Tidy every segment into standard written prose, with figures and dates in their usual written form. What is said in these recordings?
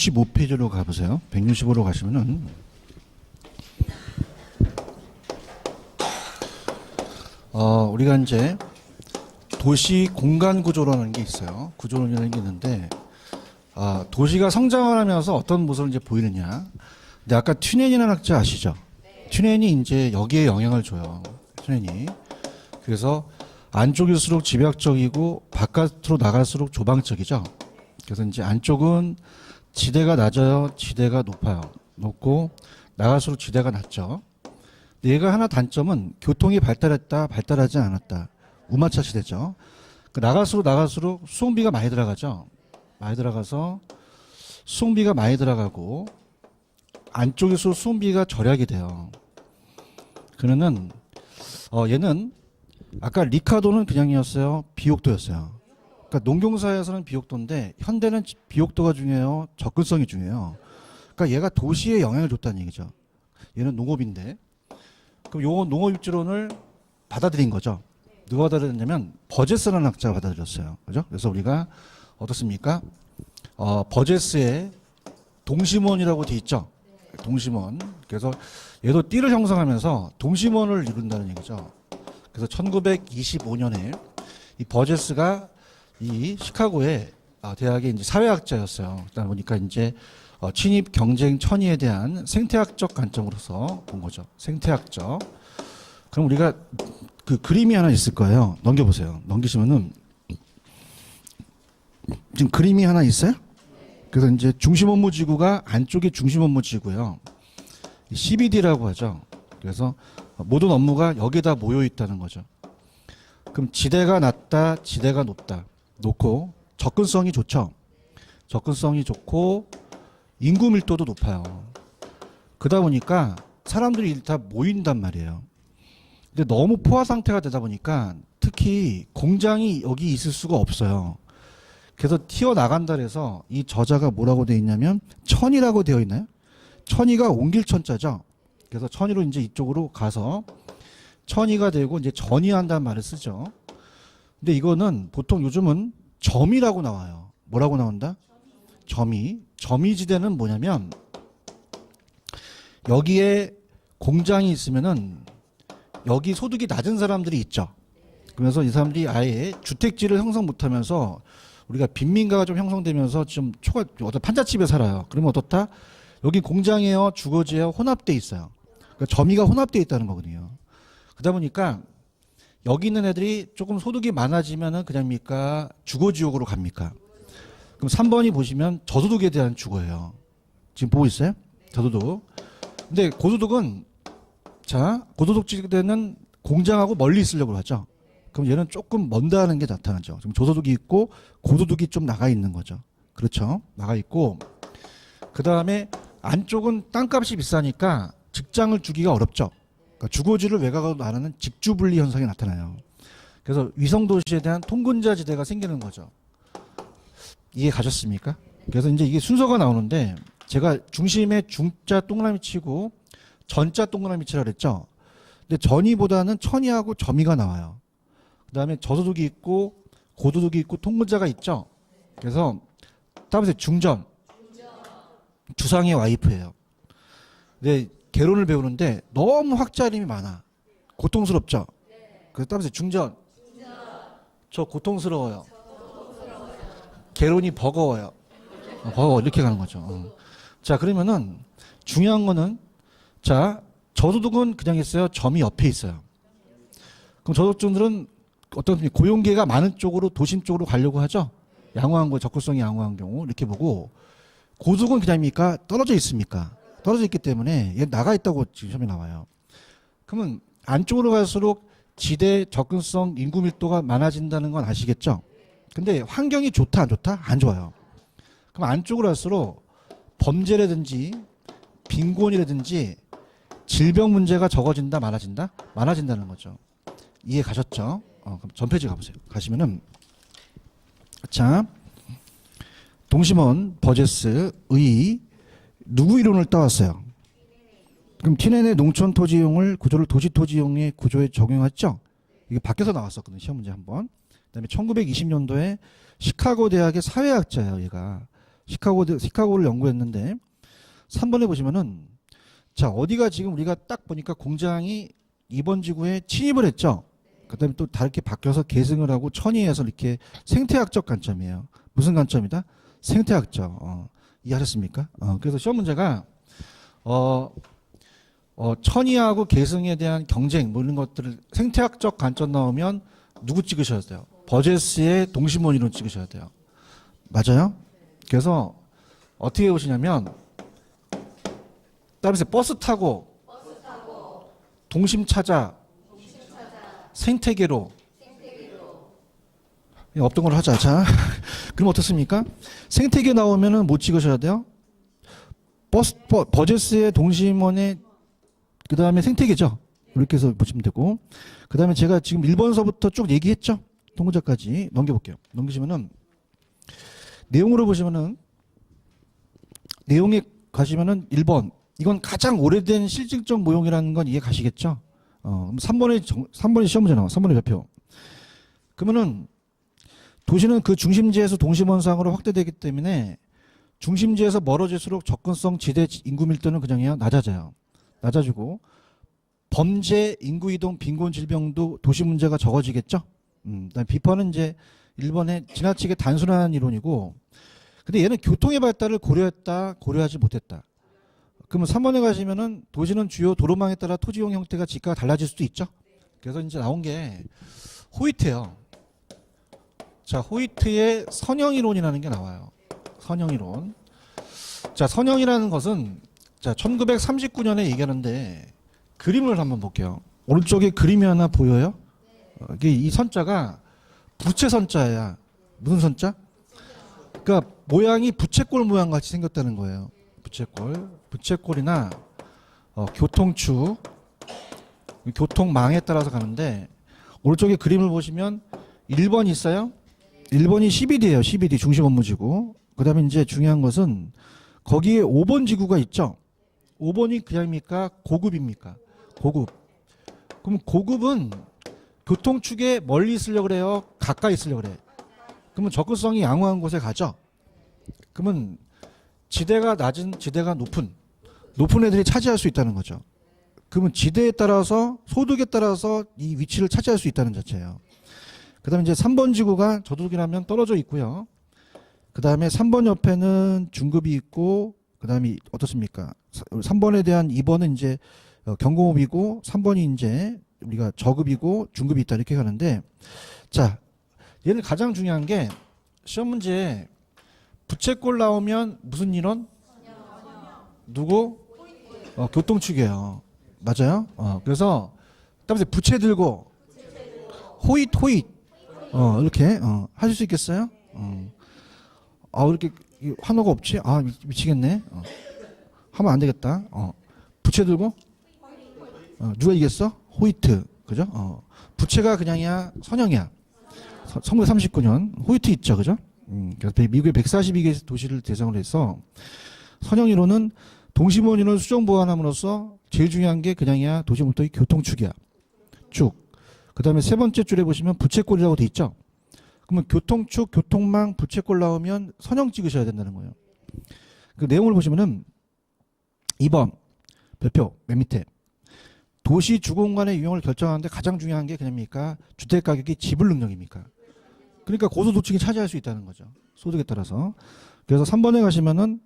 165페이지로 가보세요. 165로 가시면은 우리가 이제 도시 공간 구조론이라는 게 있어요. 구조론이라는 게 있는데 도시가 성장을 하면서 어떤 모습을 이제 보이느냐. 근데 아까 튜넨이라는 학자 아시죠? 튜넨이 이제 여기에 영향을 줘요. 튜넨이. 그래서 안쪽일수록 집약적이고 바깥으로 나갈수록 조방적이죠. 그래서 이제 안쪽은 지대가 낮아요, 지대가 높아요. 높고 나갈수록 지대가 낮죠. 근데 얘가 하나 단점은 교통이 발달했다, 발달하지 않았다. 우마차 시대죠. 나갈수록 수송비가 많이 들어가죠. 많이 들어가서 수송비가 많이 들어가고 안쪽일수록 수송비가 절약이 돼요. 그러면 얘는 아까 리카도는 그냥이었어요, 비옥도였어요. 그러니까 농경사에서는 비옥도인데 현대는 비옥도가 중요해요, 접근성이 중요해요. 그러니까 얘가 도시에 영향을 줬다는 얘기죠. 얘는 농업인데 그럼 요 농업입지론을 받아들인 거죠. 누가 받아들였냐면 버제스라는 학자가 받아들였어요. 그죠? 그래서 우리가 어떻습니까? 버제스의 동심원이라고 돼 있죠. 동심원. 그래서 얘도 띠를 형성하면서 동심원을 이룬다는 얘기죠. 그래서 1925년에 이 버제스가 이 시카고의 대학의 이제 사회학자였어요. 그러다 보니까 이제 침입 경쟁 천의에 대한 생태학적 관점으로서 본 거죠. 생태학적. 그럼 우리가 그 그림이 하나 있을 거예요. 넘겨보세요. 넘기시면은 지금 그림이 하나 있어요? 그래서 이제 중심 업무 지구가 안쪽이 중심 업무 지구예요. CBD라고 하죠. 그래서 모든 업무가 여기다 모여 있다는 거죠. 그럼 지대가 낮다, 지대가 높다. 놓고 접근성이 좋죠. 접근성이 좋고 인구 밀도도 높아요. 그러다 보니까 사람들이 다 모인단 말이에요. 근데 너무 포화 상태가 되다 보니까 특히 공장이 여기 있을 수가 없어요. 그래서 튀어나간다 해서 이 저자가 뭐라고 되어 있냐면 천이라고 되어 있나요? 천이가 옮길 천자죠. 그래서 천이로 이제 이쪽으로 가서 천이가 되고 이제 전이한다는 말을 쓰죠. 근데 이거는 보통 요즘은 점이라고 나와요. 뭐라고 나온다? 점이. 점이지대는 뭐냐면 여기에 공장이 있으면은 여기 소득이 낮은 사람들이 있죠. 그래서 이 사람들이 아예 주택지를 형성 못하면서 우리가 빈민가가 좀 형성되면서 좀 어떤 판잣집에 살아요. 그러면 어떻다? 여기 공장이에요, 주거지에요, 혼합돼 있어요. 그러니까 점이가 혼합돼 있다는 거거든요. 그러다 보니까 여기 있는 애들이 조금 소득이 많아지면은 그냥입니까? 주거지역으로 갑니까? 그럼 3번이 보시면 저소득에 대한 주거예요. 지금 보고 있어요? 저소득. 근데 고소득은 고소득 지대는 공장하고 멀리 있으려고 하죠. 그럼 얘는 조금 먼다는 게 나타나죠. 지금 저소득이 있고 고소득이 좀 나가 있는 거죠. 그렇죠? 나가 있고 그 다음에 안쪽은 땅값이 비싸니까 직장을 주기가 어렵죠. 그러니까 주거지를 외곽으로 나누는 직주분리 현상이 나타나요. 그래서 위성도시에 대한 통근자 지대가 생기는 거죠. 이해 가셨습니까? 그래서 이제 이게 순서가 나오는데 제가 중심에 중자 동그라미 치고 전자 동그라미 치라 그랬죠. 근데 전이보다는 천이하고 점이가 나와요. 그 다음에 저소득이 있고 고소득이 있고 통근자가 있죠. 그래서 따라서 중전. 주상의 와이프예요. 근데 개론을 배우는데 너무 학자 이름이 많아. 고통스럽죠. 그래서 따라서 중전. 저 고통스러워요. 개론이 버거워요. 버거워 이렇게 가는 거죠. 자 그러면은 중요한 거는 저소득은 그냥 있어요. 점이 옆에 있어요. 그럼 저소득층들은 어떤 고용계가 많은 쪽으로 도심 쪽으로 가려고 하죠. 양호한 거, 접근성이 양호한 경우 이렇게 보고 고소득은 그냥입니까? 떨어져 있습니까? 떨어져 있기 때문에 얘 나가 있다고 지금 시험에 나와요. 그러면 안쪽으로 갈수록 지대, 접근성, 인구 밀도가 많아진다는 건 아시겠죠? 근데 환경이 좋다 안 좋다? 안 좋아요. 그럼 안쪽으로 갈수록 범죄라든지 빈곤이라든지 질병 문제가 적어진다 많아진다? 많아진다는 거죠. 이해 가셨죠? 그럼 전 페이지 가보세요. 가시면은 동심원 버제스의 누구 이론을 따왔어요? 그럼 티넨의 농촌 토지용을 구조를 도시 토지용의 구조에 적용했죠? 이게 밖에서 나왔었거든요. 시험 문제 한번. 그다음에 1920년도에 시카고 대학의 사회학자예요. 얘가 시카고를 연구했는데 3번에 보시면은 자 어디가 지금 우리가 딱 보니까 공장이 2번 지구에 침입을 했죠. 그다음에 또 다르게 바뀌어서 계승을 하고 천이해서 이렇게 생태학적 관점이에요. 무슨 관점이다? 생태학적. 이해하셨습니까? 그래서 시험 문제가 천이하고 계승에 대한 경쟁 뭐 이런 것들을 생태학적 관점 나오면 누구 찍으셔야 돼요? 버제스의 동심원이론 찍으셔야 돼요. 맞아요? 그래서 어떻게 보시냐면 따라서 버스 타고 동심 찾아 생태계로 없던 걸 하자. 자, 그럼 어떻습니까? 생태계 나오면은 뭐 찍으셔야 돼요? 버제스의 동심원의 그 다음에 생태계죠. 이렇게 해서 보시면 되고 그 다음에 제가 지금 1번서부터 쭉 얘기했죠. 통문제까지 넘겨볼게요. 넘기시면은 내용으로 보시면은 내용에 가시면은 1번 이건 가장 오래된 실질적 모형이라는 건 이해 가시겠죠? 그럼 3번에 시험 문제 나와. 3번의 별표. 그러면은 도시는 그 중심지에서 동심원상으로 확대되기 때문에 중심지에서 멀어질수록 접근성 지대 인구 밀도는 그냥요 낮아져요. 낮아지고 범죄, 인구 이동, 빈곤, 질병도 도시 문제가 적어지겠죠. 그다음 비판은 이제 1번에 지나치게 단순한 이론이고, 근데 얘는 교통의 발달을 고려했다, 고려하지 못했다. 그러면 3번에 가시면은 도시는 주요 도로망에 따라 토지용 형태가 지가가 달라질 수도 있죠. 그래서 이제 나온 게 호이트예요. 자, 호이트의 선형이론이라는 게 나와요. 선형이론. 자, 선형이라는 것은 자 1939년에 얘기하는데 그림을 한번 볼게요. 오른쪽에 그림이 하나 보여요? 이게 이 선자가 부채 선자야. 무슨 선자? 그러니까 모양이 부채꼴 모양 같이 생겼다는 거예요. 부채꼴이나 교통축, 교통망에 따라서 가는데 오른쪽에 그림을 보시면 1번 있어요. 1번이 CBD예요. CBD 중심 업무지구. 그다음에 이제 중요한 것은 거기에 5번 지구가 있죠. 5번이 그냥입니까? 고급입니까? 고급. 그럼 고급은 교통축에 멀리 있으려고 그래요? 가까이 있으려고 그래요? 그러면 접근성이 양호한 곳에 가죠. 그러면 지대가 낮은, 지대가 높은 애들이 차지할 수 있다는 거죠. 그러면 지대에 따라서 소득에 따라서 이 위치를 차지할 수 있다는 자체예요. 그 다음에 이제 3번 지구가 저도둑이라면 떨어져 있고요. 그 다음에 3번 옆에는 중급이 있고, 그 다음에 어떻습니까? 3번에 대한 2번은 이제 경공업이고, 3번이 이제 우리가 저급이고, 중급이 있다 이렇게 가는데, 자, 얘는 가장 중요한 게 시험 문제에 부채꼴 나오면 무슨 이론? 누구? 교통축이에요. 맞아요? 그래서 따라서 부채 들고 호잇 이렇게 하실 수 있겠어요? 이렇게 환호가 없지? 미치겠네. 하면 안 되겠다. 부채 들고 누가 이겼어? 호이트. 그죠? 부채가 그냥이야, 선형이야. 1939년 호이트 있죠, 그죠? 그래서 미국의 142개 도시를 대상으로 해서 선형이론은 동심원인을 수정 보완함으로써 제일 중요한 게 그냥이야 도시 목적이 교통축이야. 쭉. 그 다음에 세 번째 줄에 보시면 부채꼴이라고 돼 있죠. 그러면 교통축, 교통망, 부채꼴 나오면 선형 찍으셔야 된다는 거예요. 그 내용을 보시면은 2번 별표 맨 밑에 도시 주공간의 유형을 결정하는데 가장 중요한 게 그냥입니까? 주택 가격이 지불 능력입니까? 그러니까 고소득층이 차지할 수 있다는 거죠. 소득에 따라서. 그래서 3번에 가시면은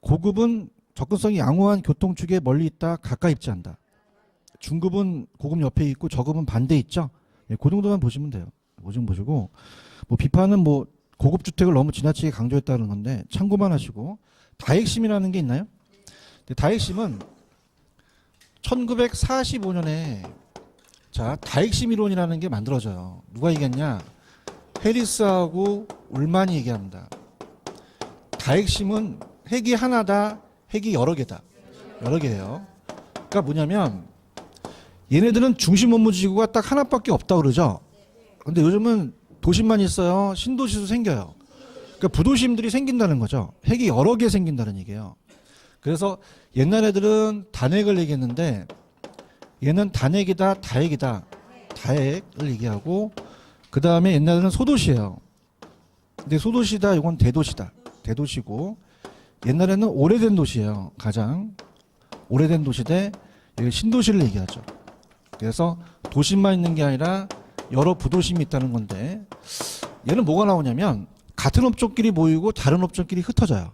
고급은 접근성이 양호한 교통축에 멀리 있다 가까이 있지 않다. 중급은 고급 옆에 있고 저급은 반대 있죠. 그 정도만 보시면 돼요. 그 정도 보시고 뭐 비판은 뭐 고급 주택을 너무 지나치게 강조했다는 건데 참고만 하시고 다핵심이라는 게 있나요? 다핵심은 1945년에 자 다핵심 이론이라는 게 만들어져요. 누가 얘기했냐? 해리스하고 울만이 얘기합니다. 다핵심은 핵이 하나다, 핵이 여러 개다. 여러 개예요. 그러니까 뭐냐면 얘네들은 중심 업무지구가 딱 하나밖에 없다고 그러죠. 근데 요즘은 도심만 있어요. 신도시도 생겨요. 그러니까 부도심들이 생긴다는 거죠. 핵이 여러 개 생긴다는 얘기예요. 그래서 옛날 애들은 단핵을 얘기했는데 얘는 단핵이다, 다핵이다. 다핵을 얘기하고 그 다음에 옛날에는 소도시예요. 근데 소도시다, 이건 대도시다. 대도시고 옛날에는 오래된 도시예요. 가장 오래된 도시 대 여기 신도시를 얘기하죠. 그래서 도심만 있는 게 아니라 여러 부도심이 있다는 건데 얘는 뭐가 나오냐면 같은 업종끼리 모이고 다른 업종끼리 흩어져요.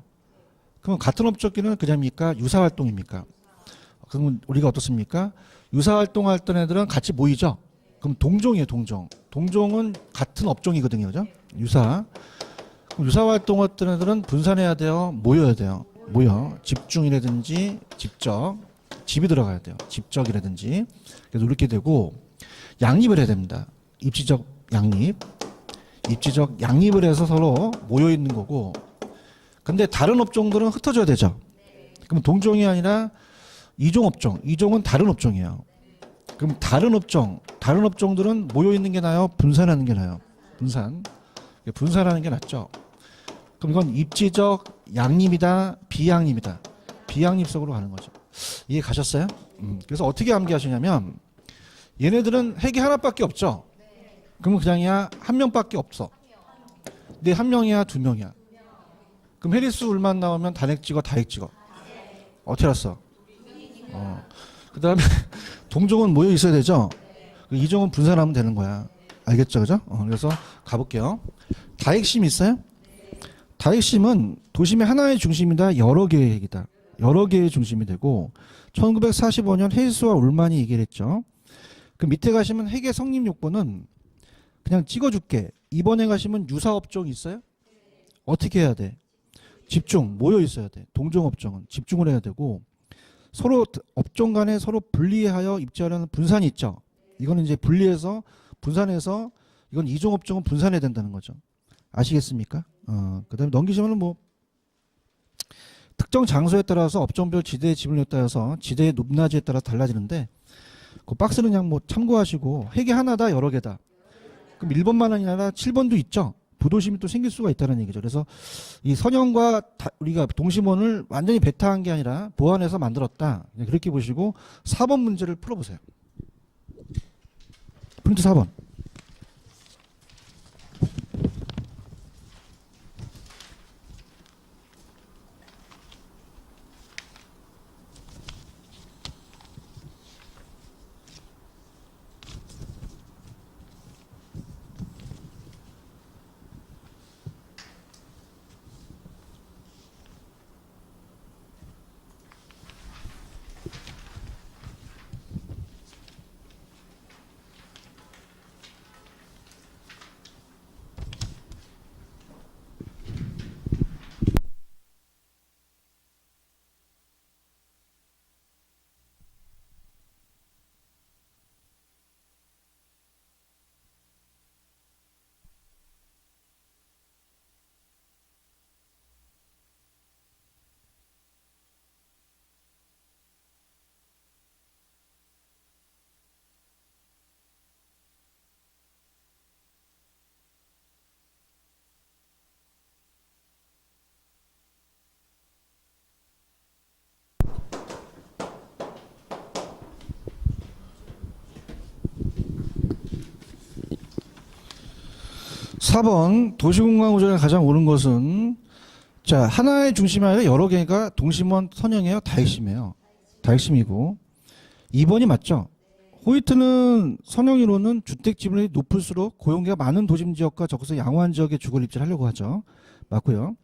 그럼 같은 업종끼리는 그냥입니까? 유사활동입니까? 그러면 우리가 어떻습니까? 유사활동할 애들은 같이 모이죠. 그럼 동종이에요. 동종. 동종은 같은 업종이거든요. 그죠? 유사. 그럼 유사활동할 애들은 분산해야 돼요. 모여야 돼요. 모여. 집중이라든지 집적. 집이 들어가야 돼요. 집적이라든지. 그래서 이렇게 되고 양립을 해야 됩니다. 입지적 양립. 입지적 양립을 해서 서로 모여 있는 거고. 근데 다른 업종들은 흩어져야 되죠. 그럼 동종이 아니라 이종 업종. 이종은 다른 업종이에요. 그럼 다른 업종들은 모여 있는 게 나아요? 분산하는 게 나아요? 분산하는 게 낫죠. 그럼 이건 입지적 양립이다, 비양립이다. 비양립 속으로 가는 거죠. 이해 가셨어요? 그래서 어떻게 암기하시냐면 얘네들은 핵이 하나밖에 없죠. 그러면 그냥이야 한 명밖에 없어. 근데 한 명이야 두 명이야. 그럼 해리수 울만 나오면 단핵 찍어 다핵 찍어. 어떻게 알았어? 그 다음에 동종은 모여 있어야 되죠. 이종은 분산하면 되는 거야. 알겠죠, 그죠? 그래서 가볼게요. 다핵심 있어요? 다핵심은 도심의 하나의 중심이다, 여러 개의 핵이다. 여러 개의 중심이 되고 1945년 해리수와 울만이 얘기를 했죠. 그 밑에 가시면 핵의 성립 요건은 그냥 찍어줄게. 이번에 가시면 유사업종 있어요? 어떻게 해야 돼? 집중, 모여 있어야 돼. 동종업종은 집중을 해야 되고 서로 업종 간에 서로 분리하여 입지하려는 분산이 있죠. 이거는 이제 분리해서 분산해서 이건 이종업종은 분산해야 된다는 거죠. 아시겠습니까? 그다음에 넘기시면은 뭐 특정 장소에 따라서 업종별 지대의 지분에 따라서 지대의 높낮이에 따라 달라지는데 그 박스는 그냥 뭐 참고하시고 핵이 하나다 여러 개다. 그럼 1번만 아니라 7번도 있죠. 부도심이 또 생길 수가 있다는 얘기죠. 그래서 이 선형과 우리가 동심원을 완전히 배타한 게 아니라 보완해서 만들었다. 그렇게 보시고 4번 문제를 풀어보세요. 프린트 4번. 사 번 도시공간 구조에 가장 옳은 것은 자 하나의 중심이 아니라 여러 개가 동심원 선형이에요. 다핵심이에요. 다핵심이고 2번이 맞죠. 호이트는 선형이론은 주택 지분이 높을수록 고용계가 많은 도심 지역과 적어서 양호한 지역에 주거를 입지하려고 하죠. 맞고요.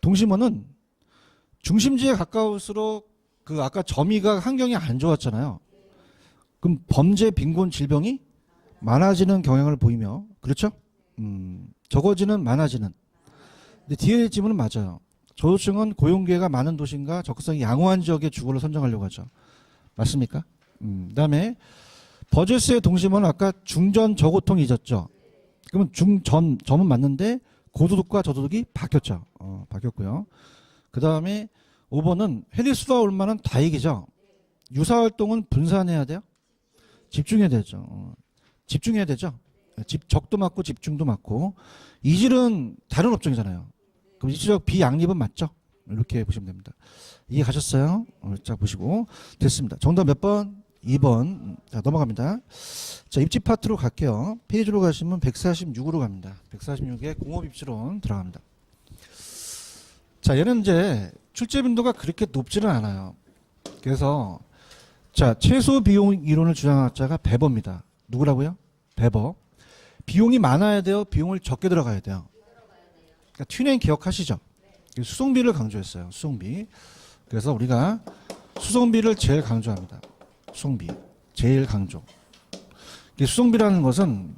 동심원은 중심지에 가까울수록 그 아까 점이가 환경이 안 좋았잖아요. 그럼 범죄, 빈곤, 질병이 많아지는 경향을 보이며 그렇죠? 적어지는 많아지는. 근데 뒤에 지문은 맞아요. 저소층은 고용기회가 많은 도시인가 적극성이 양호한 지역의 주거를 선정하려고 하죠. 맞습니까? 그다음에 버제스의 동심원은 아까 중전 저고통이 있었죠. 그러면 점은 맞는데 고소득과 저소득이 바뀌었죠. 바뀌었고요. 그다음에 5번은 해리수와 올만한 다익이죠. 유사활동은 분산해야 돼요. 집중해야 되죠. 집중해야 되죠. 적도 맞고 집중도 맞고 이질은 다른 업종이잖아요. 그럼 입지적 비양립은 맞죠? 이렇게 보시면 됩니다. 이해 가셨어요? 자 보시고 됐습니다. 정답 몇 번? 2번. 자 넘어갑니다. 자 입지 파트로 갈게요. 페이지로 가시면 146으로 갑니다. 146에 공업 입지론 들어갑니다. 자, 얘는 이제 출제 빈도가 그렇게 높지는 않아요. 그래서 자, 최소 비용 이론을 주장한 학자가 베버입니다. 누구라고요? 베버. 비용이 많아야 돼요? 비용을 적게 들어가야 돼요? 그러니까 튜닝 기억하시죠? 수송비를 강조했어요. 수송비. 그래서 우리가 수송비를 제일 강조합니다. 수송비. 제일 강조. 수송비라는 것은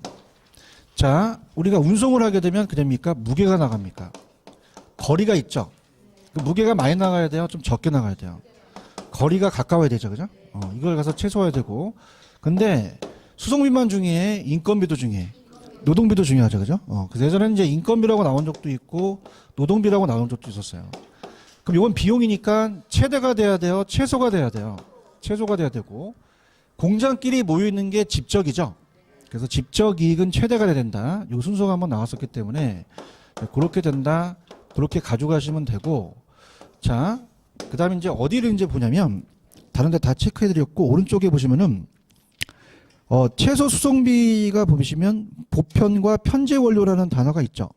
자, 우리가 운송을 하게 되면 그됩니까? 무게가 나갑니까? 거리가 있죠. 그 무게가 많이 나가야 돼요? 좀 적게 나가야 돼요? 거리가 가까워야 되죠. 그죠? 이걸 가서 최소화해야 되고. 근데 수송비만 중요해? 인건비도 중요해? 노동비도 중요하죠. 그죠? 그래서 예전에는 이제 인건비라고 나온 적도 있고 노동비라고 나온 적도 있었어요. 그럼 이건 비용이니까 최대가 돼야 돼요? 최소가 돼야 돼요? 최소가 돼야 되고. 공장끼리 모여 있는 게 집적이죠. 그래서 집적 이익은 최대가 돼야 된다. 이 순서가 한번 나왔었기 때문에 그렇게 된다. 그렇게 가져가시면 되고. 자, 그다음에 이제 어디를 이제 보냐면 다른 데 다 체크해 드렸고 오른쪽에 보시면은 최소 수송비가 보시면 보편과 편제 원료라는 단어가 있죠.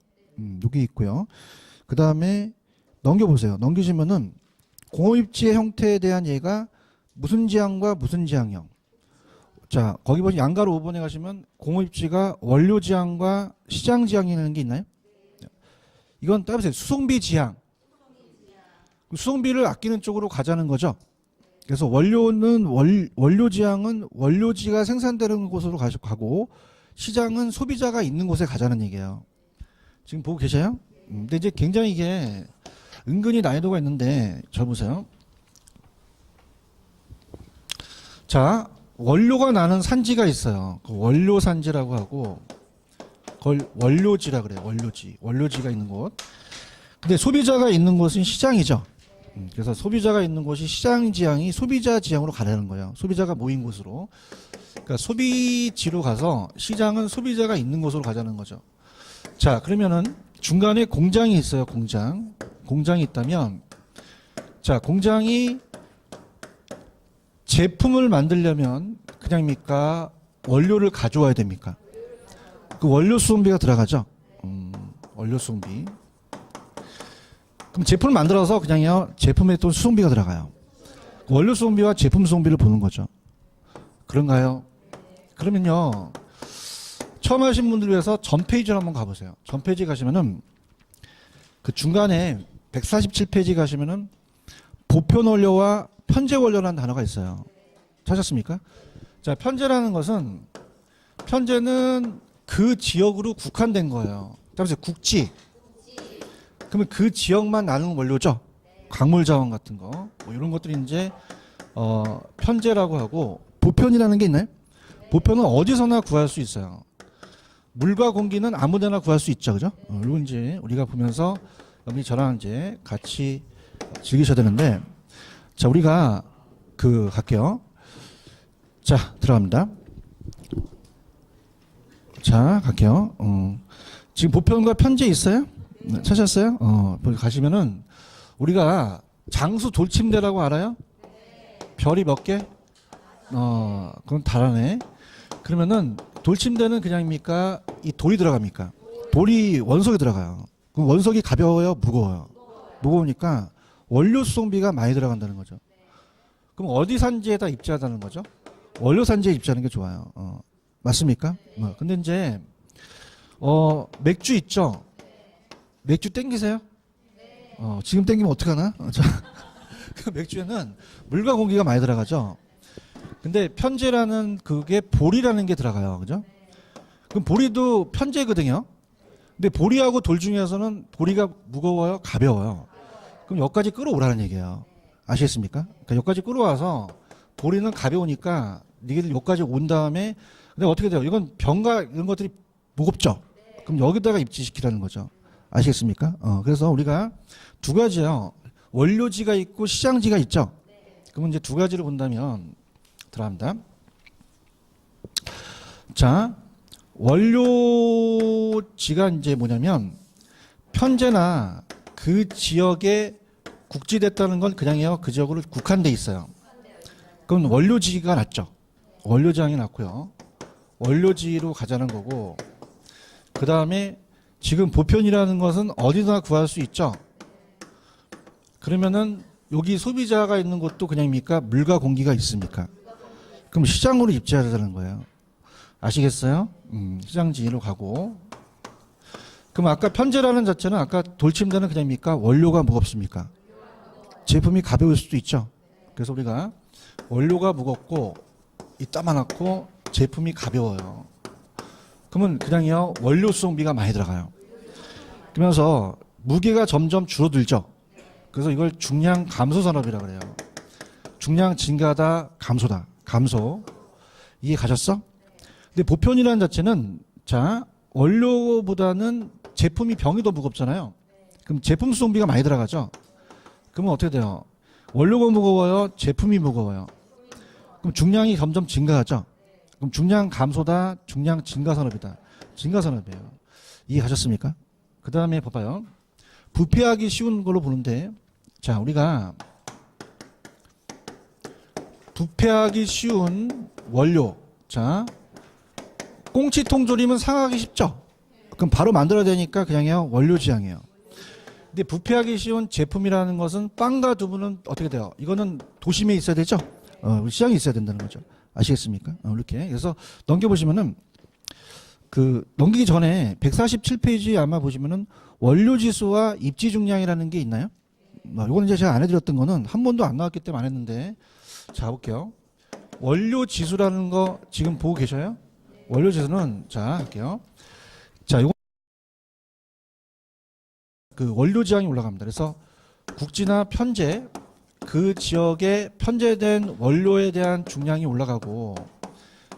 여기 있고요. 그다음에 넘겨보세요. 넘기시면은 공업입지의 형태에 대한 예가 무슨 지향과 무슨 지향형. 자, 거기 보시면 양가로 5번에 가시면 공업입지가 원료 지향과 시장 지향이라는 게 있나요? 이건 따보세요. 수송비 지향. 수송비를 아끼는 쪽으로 가자는 거죠. 그래서 원료 지향은 원료지가 생산되는 곳으로 가고 시장은 소비자가 있는 곳에 가자는 얘기예요. 지금 보고 계셔요? 근데 이제 굉장히 이게 은근히 난이도가 있는데 잘 보세요. 자, 원료가 나는 산지가 있어요. 그 원료 산지라고 하고 그걸 원료지라 그래요. 원료지가 있는 곳. 근데 소비자가 있는 곳은 시장이죠. 그래서 소비자가 있는 곳이 시장 지향이 소비자 지향으로 가라는 거예요. 소비자가 모인 곳으로. 그러니까 소비지로 가서 시장은 소비자가 있는 곳으로 가자는 거죠. 자, 그러면은 중간에 공장이 있어요. 공장이 있다면 자, 공장이 제품을 만들려면 그냥입니까? 원료를 가져와야 됩니까? 그 원료 수송비가 들어가죠. 원료 수송비. 그럼 제품을 만들어서 그냥요 제품에 또 수송비가 들어가요. 원료 수송비와 제품 수송비를 보는 거죠. 그런가요? 그러면요 처음 하신 분들 위해서 전 페이지로 한번 가보세요. 전 페이지 가시면은 그 중간에 147페이지 가시면은 보편 원료와 편제 원료라는 단어가 있어요. 찾았습니까? 자, 편제라는 것은 편제는 그 지역으로 국한된 거예요. 따라서 국지. 그러면 그 지역만 나는 원료죠. 광물 자원 같은 거. 뭐 이런 것들이 이제 편제라고 하고 보편이라는 게 있나요? 보편은 어디서나 구할 수 있어요. 물과 공기는 아무데나 구할 수 있죠. 그죠? 이건 이제 우리가 보면서 여기 저랑 이제 같이 즐기셔야 되는데 자, 우리가 갈게요. 자, 들어갑니다. 자, 갈게요. 지금 보편과 편제 있어요? 찾았어요? 가시면은 우리가 장수 돌침대라고 알아요? 별이 몇 개? 그건 달하네. 그러면은 돌침대는 그냥입니까? 이 돌이 들어갑니까? 돌이 원석에 들어가요. 그럼 원석이 가벼워요? 무거워요? 무거우니까 원료 수송비가 많이 들어간다는 거죠. 그럼 어디 산지에다 입지하다는 거죠? 원료 산지에 입지하는 게 좋아요. 맞습니까? 근데 이제 맥주 있죠? 맥주 땡기세요? 지금 땡기면 어떡하나? 그 맥주에는 물과 공기가 많이 들어가죠. 근데 편제라는 그게 보리라는 게 들어가요. 그죠? 그럼 보리도 편제거든요. 근데 보리하고 돌 중에서는 보리가 무거워요? 가벼워요? 그럼 여기까지 끌어오라는 얘기예요. 아시겠습니까? 그러니까 여기까지 끌어와서 보리는 가벼우니까 니들 여기까지 온 다음에 근데 어떻게 돼요? 이건 병가 이런 것들이 무겁죠? 그럼 여기다가 입지시키라는 거죠. 아시겠습니까? 그래서 우리가 두 가지요. 원료지가 있고 시장지가 있죠. 그러면 이제 두 가지를 본다면 들어갑니다. 자, 원료지가 이제 뭐냐면 편제나 그 지역에 국지됐다는 건 그냥요 그 지역으로 국한돼 있어요. 그럼 원료지가 낫죠. 원료지향이 낫고요. 원료지로 가자는 거고 그 다음에 지금 보편이라는 것은 어디나 구할 수 있죠. 그러면은 여기 소비자가 있는 곳도 그냥입니까? 물과 공기가 있습니까? 그럼 시장으로 입지하자는 거예요. 아시겠어요? 시장 지위로 가고. 그럼 아까 편제라는 자체는 아까 돌침대는 그냥입니까? 원료가 무겁습니까? 제품이 가벼울 수도 있죠. 그래서 우리가 원료가 무겁고 이따만하고 제품이 가벼워요. 그러면 그냥요 원료 수송비가 많이 들어가요. 그러면서 무게가 점점 줄어들죠. 그래서 이걸 중량 감소 산업이라 그래요. 중량 증가다 감소다. 감소. 이해 가셨어? 근데 보편이라는 자체는 자 원료보다는 제품이 병이 더 무겁잖아요. 그럼 제품 수송비가 많이 들어가죠. 그러면 어떻게 돼요? 원료가 무거워요? 제품이 무거워요? 그럼 중량이 점점 증가하죠. 그럼 중량 감소다, 중량 증가 산업이다. 증가 산업이에요. 이해 가셨습니까? 그 다음에 봐봐요. 부패하기 쉬운 걸로 보는데, 자, 우리가 부패하기 쉬운 원료. 자, 꽁치 통조림은 상하기 쉽죠? 그럼 바로 만들어야 되니까 그냥요, 원료 지향이에요. 근데 부패하기 쉬운 제품이라는 것은 빵과 두부는 어떻게 돼요? 이거는 도심에 있어야 되죠? 시장에 있어야 된다는 거죠. 아시겠습니까? 이렇게. 그래서 넘겨보시면은, 넘기기 전에 147페이지 아마 보시면은 원료 지수와 입지 중량이라는 게 있나요? 이거는 이제 제가 안 해드렸던 거는 한 번도 안 나왔기 때문에 안 했는데, 자, 볼게요. 원료 지수라는 거 지금 보고 계셔요? 원료 지수는, 자, 할게요. 자, 요거 원료 지향이 올라갑니다. 그래서 국지나 편제, 그 지역에 편제된 원료에 대한 중량이 올라가고,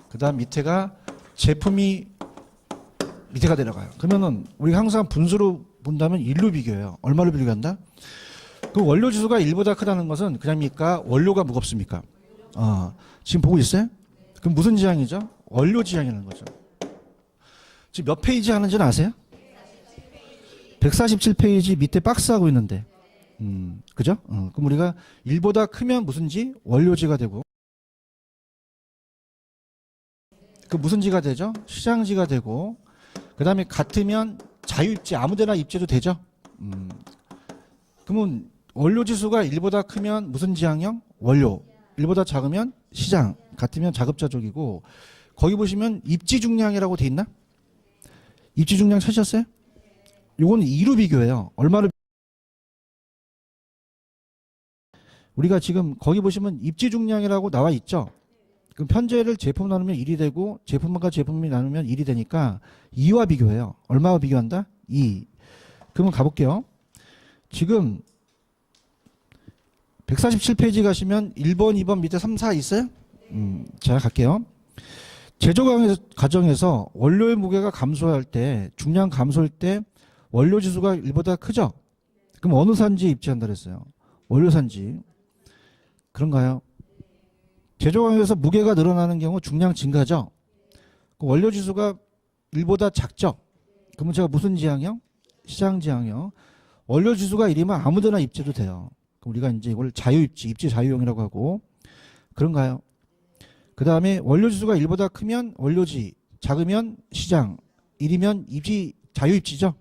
그 다음 밑에가 제품이 밑에가 내려가요. 그러면은 우리가 항상 분수로 본다면 1로 비교해요. 얼마로 비교한다? 그 원료 지수가 1보다 크다는 것은 그냥입니까? 원료가 무겁습니까? 지금 보고 있어요? 그럼 무슨 지향이죠? 원료 지향이라는 거죠. 지금 몇 페이지 하는지는 아세요? 147페이지 밑에 박스하고 있는데, 그죠? 그럼 우리가 1보다 크면 무슨지? 원료지가 되고, 그 무슨지가 되죠? 시장지가 되고, 그 다음에 같으면 자유입지, 아무데나 입지도 되죠? 그러면 원료지수가 1보다 크면 무슨 지향형? 원료. 1보다 작으면 시장. 같으면 자급자족이고, 거기 보시면 입지 중량이라고 돼 있나? 입지 중량 찾으셨어요? 요거는 2로 비교해요. 얼마를 우리가 지금 거기 보시면 입지 중량이라고 나와 있죠. 그럼 편제를 제품 나누면 1이 되고 제품과 제품이 나누면 1이 되니까 2와 비교해요. 얼마와 비교한다? 2. 그러면 가볼게요. 지금 147페이지 가시면 1번, 2번 밑에 3, 4 있어요? 자, 갈게요. 제조 과정에서 원료의 무게가 감소할 때, 중량 감소할 때 원료 지수가 1보다 크죠? 그럼 어느 산지에 입지한다 그랬어요? 원료 산지. 그런가요? 제조 과정에서 무게가 늘어나는 경우 중량 증가죠? 그 원료 지수가 1보다 작죠? 그러면 제가 무슨 지향형? 시장 지향형. 원료 지수가 1이면 아무데나 입지도 돼요. 그럼 우리가 이제 이걸 자유입지, 입지 자유형이라고 하고. 그런가요? 그 다음에 원료 지수가 1보다 크면 원료지, 작으면 시장, 1이면 입지, 자유입지죠?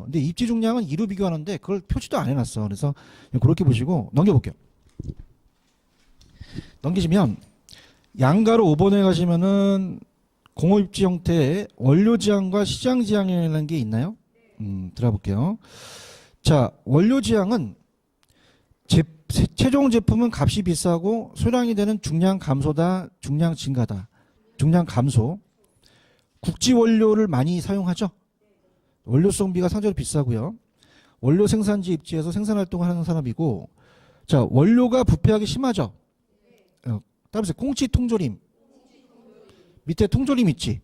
근데 입지 중량은 2로 비교하는데 그걸 표시도 안 해놨어. 그래서 그렇게 보시고 넘겨볼게요. 넘기시면 양가로 5번에 가시면은 공업입지 형태의 원료 지향과 시장 지향이라는 게 있나요? 들어볼게요. 자, 원료 지향은 최종 제품은 값이 비싸고 소량이 되는 중량 감소다, 중량 증가다, 중량 감소. 국지 원료를 많이 사용하죠. 원료 수송비가 상대적으로 비싸고요. 원료 생산지 입지에서 생산 활동을 하는 산업이고, 자, 원료가 부패하기 심하죠. 따라서 꽁치 통조림 밑에 통조림 있지.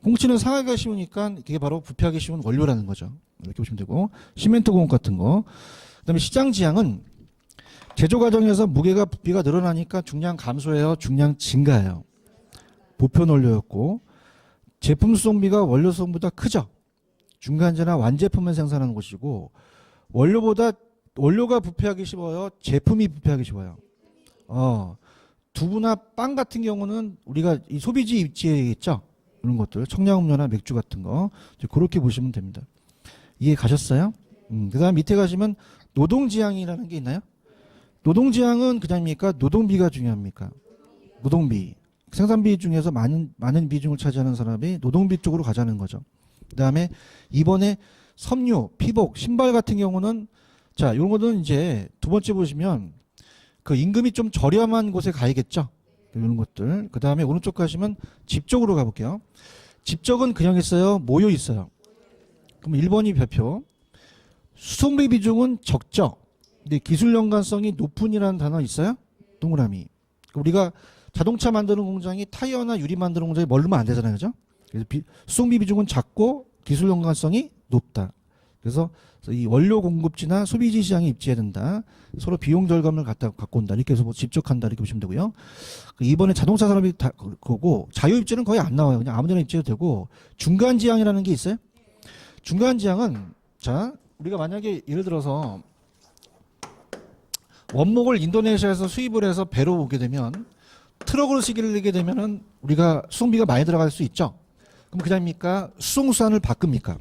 꽁치는 상하기가 쉬우니까 이게 바로 부패하기 쉬운 원료라는 거죠. 이렇게 보시면 되고, 시멘트 공업 같은 거. 그다음에 시장 지향은 제조 과정에서 무게가 부피가 늘어나니까 중량 감소해요, 중량 증가해요. 보편 원료였고, 제품 수송비가 원료 수송보다 크죠. 중간재나 완제품을 생산하는 곳이고, 원료가 부패하기 쉬워요, 제품이 부패하기 쉬워요. 두부나 빵 같은 경우는 우리가 이 소비지 입지에 있죠. 이런 것들, 청량음료나 맥주 같은 거 그렇게 보시면 됩니다. 이해 가셨어요? 그다음 밑에 가시면 노동지향이라는 게 있나요? 노동지향은 그냥입니까? 노동비가 중요합니까? 노동비. 생산비 중에서 많은 비중을 차지하는 사람이 노동비 쪽으로 가자는 거죠. 그다음에 이번에 섬유, 피복, 신발 같은 경우는 자, 이런 거는 이제 두 번째 보시면 그 임금이 좀 저렴한 곳에 가야겠죠. 이런 것들. 그다음에 오른쪽 가시면 집 쪽으로 가볼게요. 집적은 그냥 있어요? 모여 있어요? 그럼 1번이 별표. 수송비 비중은 적죠. 근데 기술 연관성이 높은이라는 단어 있어요? 동그라미. 우리가 자동차 만드는 공장이 타이어나 유리 만드는 공장에 멀르면 안 되잖아요. 그죠? 그래서 수송비 비중은 작고 기술 연관성이 높다. 그래서 이 원료 공급지나 소비지 시장에 입지해야 된다. 서로 비용 절감을 갖고 온다. 이렇게 해서 뭐 집적한다. 이렇게 보시면 되고요. 이번에 자동차 산업이 다 그거고 자유 입지는 거의 안 나와요. 그냥 아무데나 입지해도 되고 중간 지향이라는 게 있어요. 중간 지향은 자 우리가 만약에 예를 들어서 원목을 인도네시아에서 수입을 해서 배로 오게 되면 트럭으로 실리게 되면은 우리가 수송비가 많이 들어갈 수 있죠. 그럼 그냥입니까? 수송수단을 바꿉니까?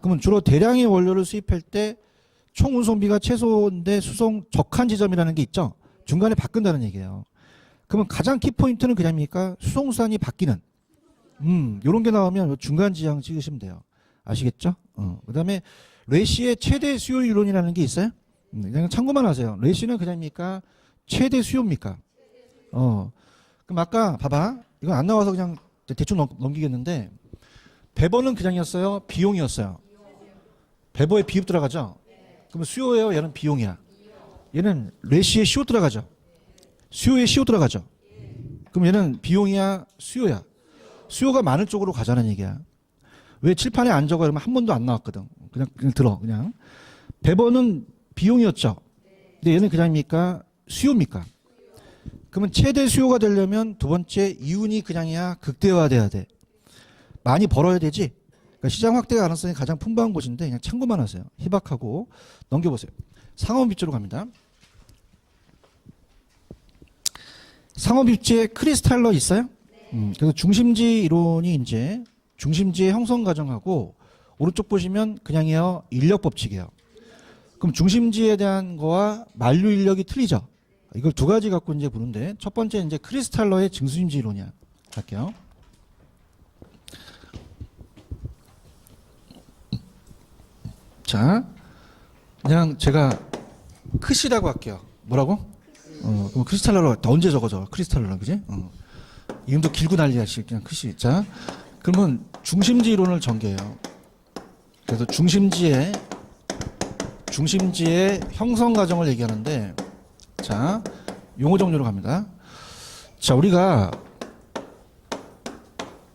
그러면 주로 대량의 원료를 수입할 때 총 운송비가 최소인데 수송 적한 지점이라는 게 있죠. 중간에 바꾼다는 얘기예요. 그러면 가장 키포인트는 그냥입니까? 수송수단이 바뀌는. 요런 게 나오면 중간 지향 찍으시면 돼요. 아시겠죠? 그다음에 레시의 최대 수요 이론이라는 게 있어요. 그냥 참고만 하세요. 레시는 그냥입니까? 최대 수요입니까? 그럼 아까 봐봐. 이건 안 나와서 그냥 대충 넘기겠는데 배번은 그냥이었어요? 비용이었어요? 배버에 비읍 들어가죠? 그러면 수요예요? 얘는 비용이야? 얘는 레시에 시오 들어가죠? 수요에 시오 들어가죠? 그럼 얘는 비용이야? 수요야? 수요가 많을 쪽으로 가자는 얘기야. 왜 칠판에 안 적어? 이러면 한 번도 안 나왔거든. 그냥 들어. 그냥. 배번은 비용이었죠? 근데 얘는 그냥입니까? 수요입니까? 그러면 최대 수요가 되려면 두 번째 이윤이 그냥이야? 극대화돼야 돼. 많이 벌어야 되지? 그러니까 시장 확대 가능성이 가장 풍부한 곳인데 그냥 참고만 하세요. 희박하고 넘겨보세요. 상업 입지로 갑니다. 상업 입지에 크리스탈러 있어요? 그래서 중심지 이론이 이제 중심지의 형성 과정하고 오른쪽 보시면 그냥이요 인력 법칙이에요. 그럼 중심지에 대한 거와 만류 인력이 틀리죠. 이걸 두 가지 갖고 이제 보는데 첫 번째 이제 크리스탈러의 증수심지 이론이야. 갈게요. 자, 그냥 제가 크시라고 할게요. 뭐라고? 그럼 크리스탈러로 언제 적어줘? 크리스탈러 그지? 이름도 길고 난리야. 그냥 크시. 자, 그러면 중심지 이론을 전개해요. 그래서 중심지의 형성 과정을 얘기하는데, 자, 용어 정리로 갑니다. 자, 우리가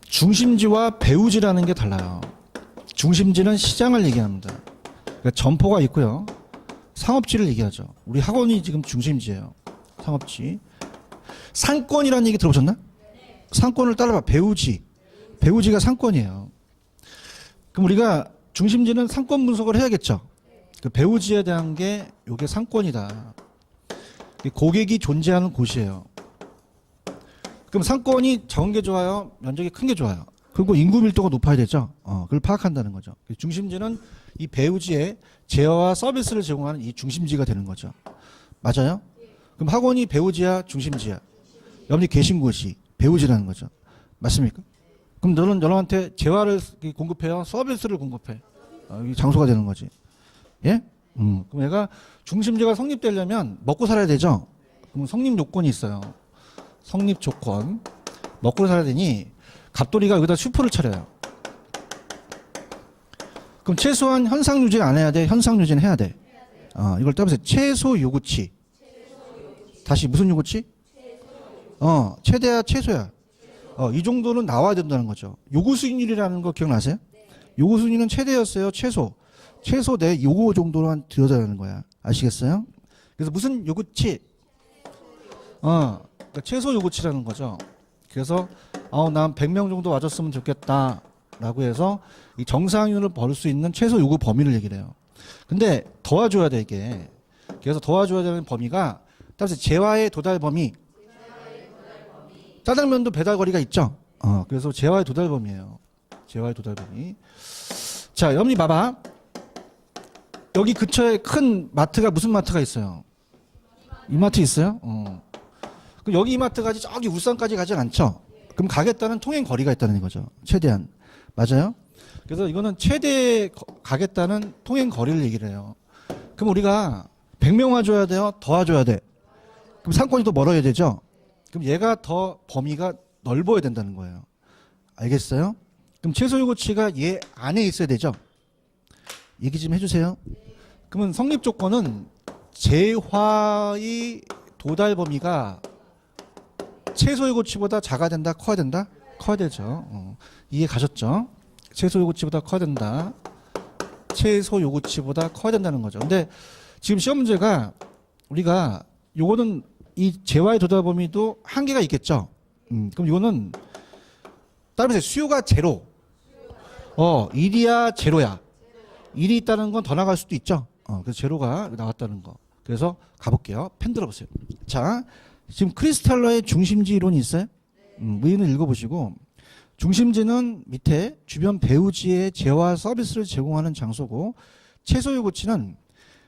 중심지와 배후지라는 게 달라요. 중심지는 시장을 얘기합니다. 그러니까 점포가 있고요. 상업지를 얘기하죠. 우리 학원이 지금 중심지예요. 상업지. 상권이라는 얘기 들어보셨나? 상권을 따라봐. 배후지. 배후지가 상권이에요. 그럼 우리가 중심지는 상권 분석을 해야겠죠. 그 배후지에 대한 게 이게 상권이다. 고객이 존재하는 곳이에요. 그럼 상권이 적은 게 좋아요? 면적이 큰 게 좋아요? 그리고 인구 밀도가 높아야 되죠. 그걸 파악한다는 거죠. 중심지는 이 배후지에 제어와 서비스를 제공하는 이 중심지가 되는 거죠. 맞아요? 그럼 학원이 배후지야, 중심지야? 여러분이 계신 곳이 배후지라는 거죠. 맞습니까? 그럼 너는 여러분한테 재화를 공급해요? 서비스를 공급해? 이 장소가 되는 거지. 예? 그럼 얘가 중심지가 성립되려면 먹고 살아야 되죠? 그럼 성립 요건이 있어요. 성립 조건. 먹고 살아야 되니 갑돌이가 여기다 슈퍼를 차려요. 그럼 최소한 현상 유지는 안 해야 돼? 현상 유지는 해야 돼. 이걸 따보세요. 최소 요구치. 다시 무슨 요구치? 최대야 최소야. 이 정도는 나와야 된다는 거죠. 요구 수익률이라는 거 기억나세요? 요구 수익률은 최대였어요. 최소. 최소 내 요구 정도만 들여져야 하는 거야. 아시겠어요? 그래서 무슨 요구치? 그러니까 최소 요구치라는 거죠. 그래서 난 100명 정도 와줬으면 좋겠다 라고 해서 이 정상률을 벌 수 있는 최소 요구 범위를 얘기를 해요. 근데 도와줘야 돼 이게. 그래서 도와줘야 되는 범위가 따라서 재화의 도달 범위. 짜장면도 배달 거리가 있죠. 그래서 재화의 도달 범위예요. 재화의 도달 범위. 자, 여러분이 봐봐. 여기 근처에 큰 마트가 무슨 마트가 있어요? 이마트 있어요? 그럼 여기 이마트까지 저기 울산까지 가진 않죠? 그럼 가겠다는 통행 거리가 있다는 거죠. 최대한. 맞아요? 그래서 이거는 최대 가겠다는 통행 거리를 얘기를 해요. 그럼 우리가 100명 와줘야 돼요? 더 와줘야 돼? 그럼 상권이 더 멀어야 되죠? 그럼 얘가 더 범위가 넓어야 된다는 거예요. 알겠어요? 그럼 최소 요구치가 얘 안에 있어야 되죠? 얘기 좀 해주세요. 그러면 성립 조건은 재화의 도달 범위가 최소 요구치보다 작아야 된다? 커야 된다? 커야 되죠. 이해 가셨죠? 최소 요구치보다 커야 된다. 최소 요구치보다 커야 된다는 거죠. 근데 지금 시험 문제가 우리가 요거는 이 재화의 도달 범위도 한계가 있겠죠. 그럼 이거는 따라서 수요가 제로. 일이야 제로야. 일이 있다는 건 더 나갈 수도 있죠. 그래서 제로가 나왔다는 거. 그래서 가볼게요. 펜 들어보세요. 자, 지금 크리스탈러의 중심지 이론이 있어요. 의의는 읽어보시고 중심지는 밑에 주변 배우지의 재화 서비스를 제공하는 장소고 최소 요구치는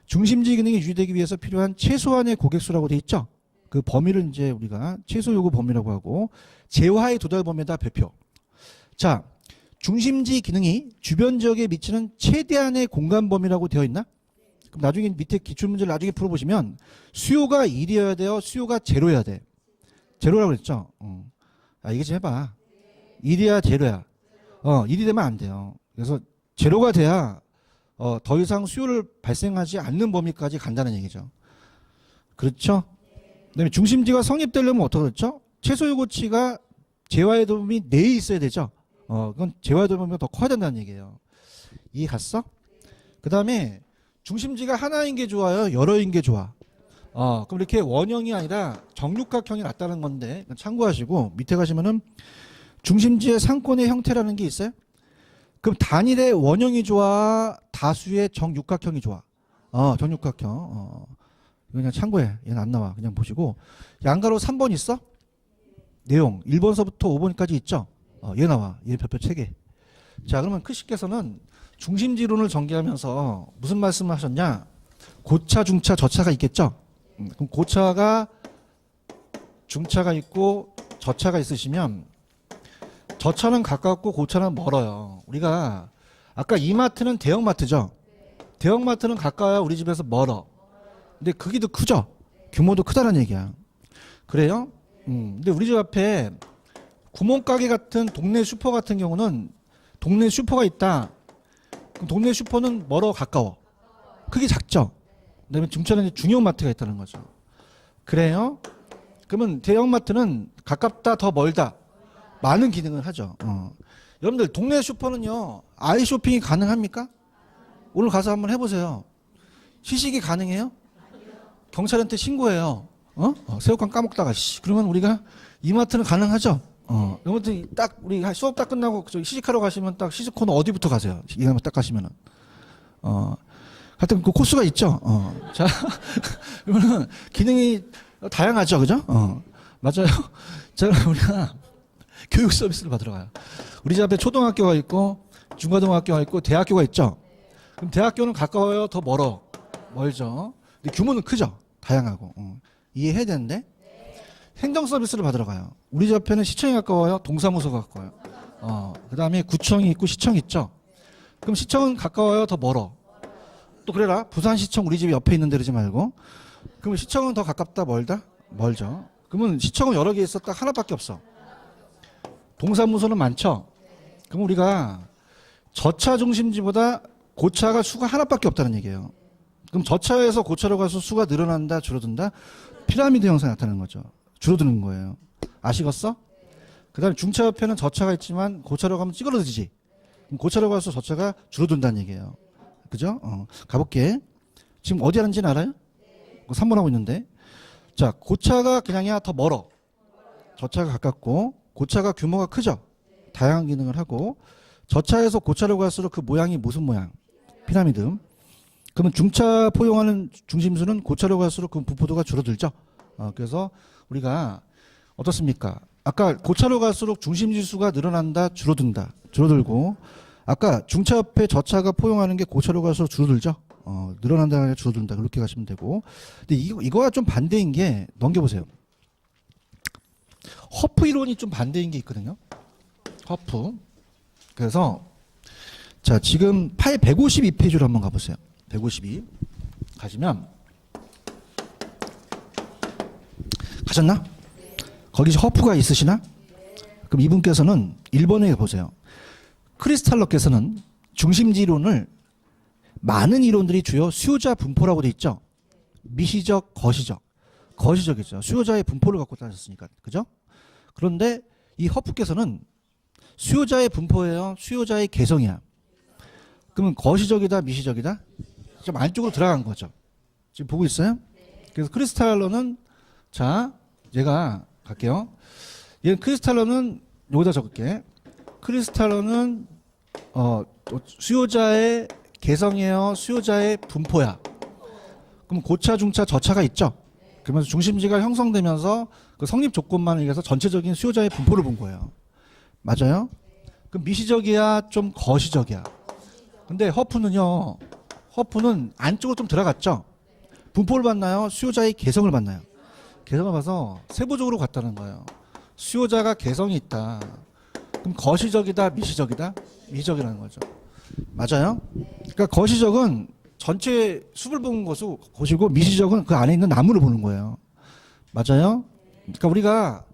중심지 기능이 유지되기 위해서 필요한 최소한의 고객수라고 돼 있죠. 그 범위를 이제 우리가 최소 요구 범위라고 하고 재화의 도달 범위에다 별표. 자, 중심지 기능이 주변 지역에 미치는 최대한의 공간 범위라고 되어 있나? 그럼 나중에 밑에 기출문제를 나중에 풀어보시면 수요가 1이어야 돼요? 수요가 제로여야 돼? 제로라고 그랬죠? 이게 좀 해봐. 1이야 제로야? 1이 되면 안 돼요. 그래서 제로가 돼야 더 이상 수요를 발생하지 않는 범위까지 간다는 얘기죠. 그렇죠? 그다음에 중심지가 성립되려면 어떻게 그랬죠? 최소 요구치가 재화의 범위 내에 있어야 되죠? 그건 재화의 범위가 더 커야 된다는 얘기예요. 이해 갔어? 그 다음에 중심지가 하나인 게 좋아요? 여러인 게 좋아? 그럼 이렇게 원형이 아니라 정육각형이 낫다는 건데 참고하시고 밑에 가시면은 중심지의 상권의 형태라는 게 있어요? 그럼 단일의 원형이 좋아? 다수의 정육각형이 좋아? 정육각형. 그냥 참고해. 얘는 안 나와. 그냥 보시고. 양가로 3번 있어? 내용 1번서부터 5번까지 있죠? 얘 나와. 얘 별표 3개. 자, 그러면 크씨께서는 중심지론을 전개하면서 무슨 말씀을 하셨냐? 고차, 중차, 저차가 있겠죠? 그럼 고차가 중차가 있고 저차가 있으시면 저차는 가깝고 고차는 멀어요. 우리가 아까 이마트는 대형마트죠? 대형마트는 가까워야 우리 집에서 멀어. 근데 크기도 크죠? 규모도 크다는 얘기야. 그래요? 근데 우리 집 앞에 구멍가게 같은 동네 슈퍼 같은 경우는 동네 슈퍼가 있다. 그럼 동네 슈퍼는 멀어 가까워? 크기 작죠? 그다음에 중차는 중형 마트가 있다는 거죠. 그래요? 그러면 대형마트는 가깝다 더 멀다 많은 기능을 하죠. 여러분들 동네 슈퍼는요 아이 쇼핑이 가능합니까? 오늘 가서 한번 해보세요. 시식이 가능해요? 경찰한테 신고해요. 새우깡 까먹다가 그러면 우리가 이마트는 가능하죠. 여러분들 딱 우리 수업 딱 끝나고 저기 시식하러 가시면 딱 시식 코너 어디부터 가세요? 이거 딱 가시면은 하여튼 그 코스가 있죠. 자 그러면은 기능이 다양하죠, 그죠? 맞아요. 자 우리가 교육 서비스를 받으러 가요. 우리 집 앞에 초등학교가 있고 중고등학교가 있고 대학교가 있죠. 그럼 대학교는 가까워요, 더 멀어? 멀죠. 근데 규모는 크죠. 다양하고 이해해야 되는데 행정 서비스를 받으러 가요. 우리 집 앞에는 시청이 가까워요, 동사무소가 가까워요. 그 다음에 구청이 있고 시청이 있죠. 그럼 시청은 가까워요, 더 멀어? 또 그래라. 부산시청 우리 집 옆에 있는데 그러지 말고. 그러면 시청은 더 가깝다, 멀다? 멀죠. 그러면 시청은 여러 개 있어, 딱 하나밖에 없어. 동사무소는 많죠. 그럼 우리가 저차 중심지보다 고차가 수가 하나밖에 없다는 얘기예요. 그럼 저차에서 고차로 가서 수가 늘어난다, 줄어든다? 피라미드 형상이 나타나는 거죠. 줄어드는 거예요. 아시겠어? 그 다음에 중차 옆에는 저차가 있지만 고차로 가면 찌그러지지. 그럼 고차로 가서 저차가 줄어든다는 얘기예요. 그죠? 가볼게. 지금 어디 하는지는 알아요? 3번 하고 있는데. 자, 고차가 그냥이야 더 멀어. 저차가 가깝고 고차가 규모가 크죠? 다양한 기능을 하고 저차에서 고차로 갈수록 그 모양이 무슨 모양? 피라미드. 그러면 중차 포용하는 중심수는 고차로 갈수록 그 부포도가 줄어들죠. 그래서 우리가 어떻습니까? 아까 고차로 갈수록 중심지수가 늘어난다, 줄어든다, 줄어들고 아까 중차 옆에 저차가 포용하는 게 고차로 가서 줄어들죠. 늘어난다는 게 아니라 줄어든다. 그렇게 가시면 되고. 근데 이거와 좀 반대인 게 넘겨보세요. 허프 이론이 좀 반대인 게 있거든요. 허프. 그래서 자 지금 파일 152페이지로 한번 가보세요. 152 가시면 가셨나? 거기 허프가 있으시나? 그럼 이분께서는 1번에 보세요. 크리스탈러께서는 중심지 이론을 많은 이론들이 주요 수요자 분포라고 돼 있죠. 미시적, 거시적. 거시적이죠. 수요자의 분포를 갖고 따졌으니까. 그죠? 그런데 이 허프께서는 수요자의 분포예요. 수요자의 개성이야. 그러면 거시적이다, 미시적이다? 좀 안쪽으로 들어간 거죠. 지금 보고 있어요? 그래서 크리스탈러는 자, 얘가 갈게요. 얘는 크리스탈러는 여기다 적을게. 크리스탈러는 수요자의 개성이에요. 수요자의 분포야. 그럼 고차, 중차, 저차가 있죠. 그러면서 중심지가 형성되면서 그 성립 조건만 얘기해서 전체적인 수요자의 분포를 본 거예요. 맞아요? 그럼 미시적이야, 좀 거시적이야. 근데 허프는 안쪽으로 좀 들어갔죠. 분포를 봤나요? 수요자의 개성을 봤나요? 개성을 봐서 세부적으로 갔다는 거예요. 수요자가 개성이 있다. 그럼 거시적이다, 미시적이다? 미시적이라는 거죠. 맞아요? 그러니까 거시적은 전체 숲을 보는 것이고 미시적은 그 안에 있는 나무를 보는 거예요. 맞아요? 그러니까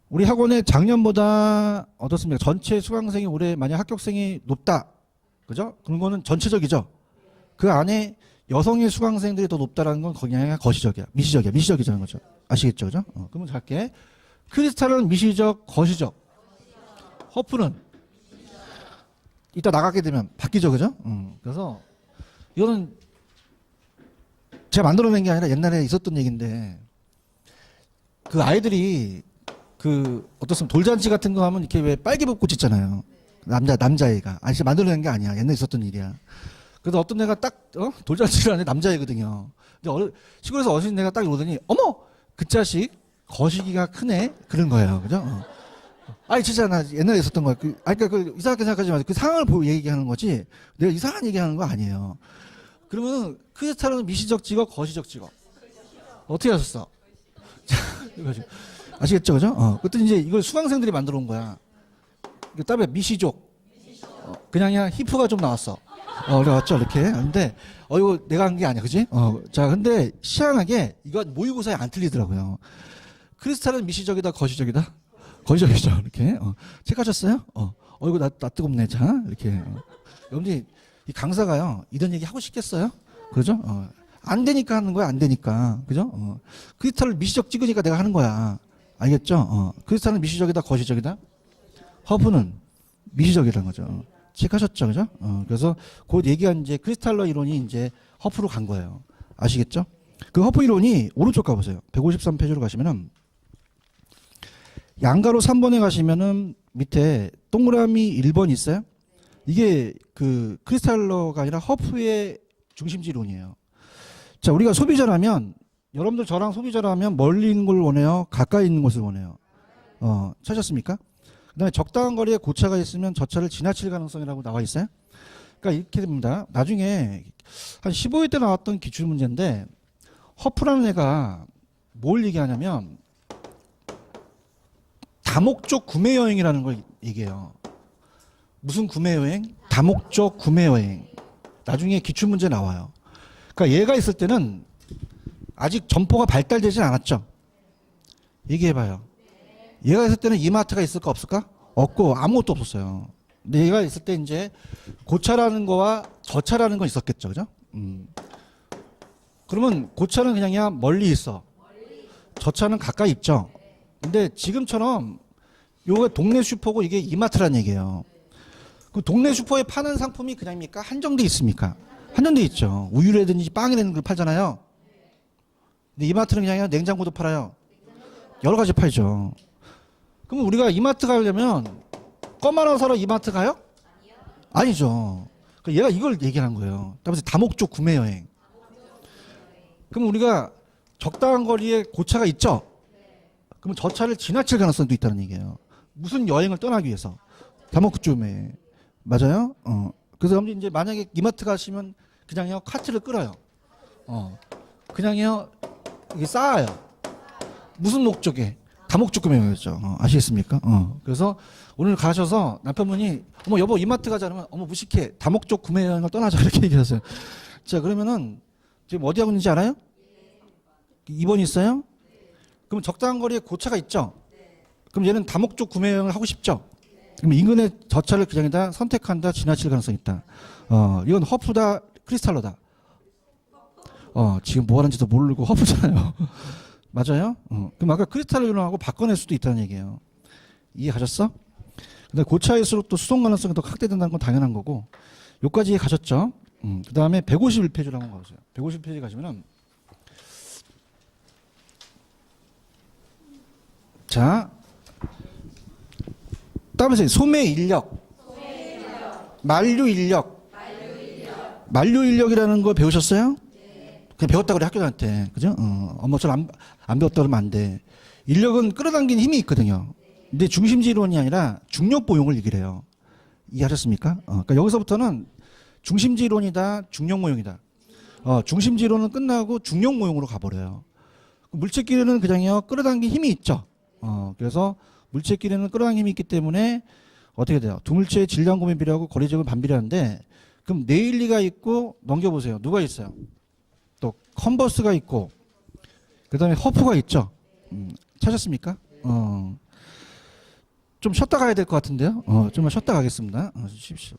우리 학원에 작년보다 어떻습니까? 전체 수강생이 올해 만약 합격생이 높다. 그죠? 그런 거는 전체적이죠. 그 안에 여성의 수강생들이 더 높다라는 건 그냥 거시적이야. 미시적이라는 거죠. 아시겠죠? 그죠? 그러면 갈게. 크리스탈은 미시적, 거시적. 허프는 이따 나가게 되면 바뀌죠. 그죠? 그래서 이거는 제가 만들어낸 게 아니라 옛날에 있었던 얘기인데 그 아이들이 그 어떻습니까? 돌잔치 같은 거 하면 이렇게 왜 빨개벚꽃 있잖아요. 남자애가. 아니, 진짜 만들어낸 게 아니야. 옛날에 있었던 일이야. 그래서 어떤 애가 딱 돌잔치를 하는 남자애거든요. 근데 시골에서 어린 애가 딱 이러더니 어머! 그 자식 거시기가 크네? 그런 거예요. 그죠? 아니 진짜 나 옛날에 있었던 거야. 그러니까 이상하게 생각하지 마세요. 그 상황을 보고 얘기하는 거지. 내가 이상한 얘기하는 거 아니에요. 그러면 크리스탈은 미시적 찍어, 거시적 찍어. 어떻게 하셨어? 아시겠죠, 그죠? 그때 이제 이걸 수강생들이 만들어 온 거야. 따로 미시족. 그냥 히프가 좀 나왔어. 어려웠죠, 이렇게. 근데 이거 내가 한 게 아니야, 그지? 자, 근데 희한하게 이거 모의고사에 안 틀리더라고요. 크리스탈은 미시적이다, 거시적이다? 거시적이죠, 이렇게. 체크하셨어요? 이거 나 뜨겁네, 자, 이렇게. 여러분들이 이 강사가요, 이런 얘기 하고 싶겠어요? 그죠? 안 되니까 하는 거야, 안 되니까. 그죠? 크리스탈을 미시적 찍으니까 내가 하는 거야. 알겠죠? 크리스탈은 미시적이다, 거시적이다? 허프는 미시적이라는 거죠. 체크하셨죠, 그죠? 그래서 곧 얘기한 이제 크리스탈러 이론이 이제 허프로 간 거예요. 아시겠죠? 그 허프 이론이 오른쪽 가보세요. 153페이지로 가시면은 양가로 3번에 가시면은 밑에 동그라미 1번 있어요? 이게 그 크리스탈러가 아니라 허프의 중심지 이론이에요. 자, 우리가 소비자라면 여러분들 저랑 소비자라면 멀리 있는 걸 원해요? 가까이 있는 것을 원해요? 찾았습니까? 그다음에 적당한 거리에 고차가 있으면 저차를 지나칠 가능성이라고 나와 있어요. 그러니까 이렇게 됩니다. 나중에 한 15회 때 나왔던 기출 문제인데 허프라는 애가 뭘 얘기하냐면 다목적 구매 여행이라는 걸 얘기해요. 무슨 구매 여행? 다목적 구매 여행. 나중에 기출 문제 나와요. 그러니까 얘가 있을 때는 아직 점포가 발달되진 않았죠. 얘기해봐요. 얘가 있을 때는 이마트가 있을까 없을까? 없고 아무것도 없었어요. 근데 얘가 있을 때 이제 고차라는 거와 저차라는 건 있었겠죠, 그죠? 그러면 고차는 그냥 멀리 있어. 저차는 가까이 있죠. 근데 지금처럼 요거 동네 슈퍼고 이게 이마트란 얘기예요. 그 동네 슈퍼에 파는 상품이 그냥입니까? 한정돼 있습니까? 한정돼 있죠. 우유라든지 빵이라는 걸 팔잖아요. 근데 이마트는 그냥 냉장고도 팔아요. 여러 가지 팔죠. 그럼 우리가 이마트 가려면 껌 하나 사러 이마트 가요? 아니죠. 얘가 이걸 얘기하는 거예요. 따라서 다목적 구매 여행. 그럼 우리가 적당한 거리에 고차가 있죠? 그럼 저 차를 지나칠 가능성도 있다는 얘기예요. 무슨 여행을 떠나기 위해서. 다목적 구매. 맞아요? 그래서 여러분들 이제 만약에 이마트 가시면 그냥요 카트를 끌어요. 그냥요 이게 쌓아요. 무슨 목적에? 다목적 구매였죠. 아시겠습니까? 그래서 오늘 가셔서 남편분이 어머 여보 이마트 가자 그러면 어머 무식해 다목적 구매 여행을 떠나자 이렇게 얘기하세요. 자 그러면은 지금 어디 하고 있는지 알아요? 2번 있어요? 그럼 적당한 거리에 고차가 있죠? 그럼 얘는 다목적 구매 여행을 하고 싶죠? 그럼 인근의 저 차를 그냥에다 선택한다 지나칠 가능성이 있다. 이건 허프다 크리스탈로다. 지금 뭐 하는지도 모르고 허프잖아요. 맞아요? 그럼 아까 크리스탈로하고 바꿔낼 수도 있다는 얘기예요. 이해가셨어? 근데 고차일수록 또 수동 가능성이 더 확대된다는 건 당연한 거고 여기까지 가셨죠? 그 다음에 151페이지로 한번 가보세요. 151페이지 가시면은 자 다음에 소매 인력, 만류 인력, 만류 인력이라는 거 배우셨어요? 그냥 배웠다 그래 학교한테 그죠? 엄마 안 배웠다 그러면 안 돼. 인력은 끌어당기는 힘이 있거든요. 근데 중심지론이 아니라 중력모용을 얘기해요. 이해하셨습니까? 그러니까 여기서부터는 중심지론이다, 중력모용이다. 중심지론은 끝나고 중력모용으로 가버려요. 물체끼리는 그냥요 끌어당긴 힘이 있죠. 그래서 물체끼리는 끌어당긴 힘이 있기 때문에 어떻게 돼요? 두 물체의 질량 공유 비례하고 거리 제곱은 반비례한데 그럼 네일리가 있고 넘겨보세요. 누가 있어요? 또 컨버스가 있고 그다음에 허프가 있죠. 찾았습니까? 좀 쉬었다 가야 될 것 같은데요. 좀만 쉬었다 가겠습니다. 쉬십시오.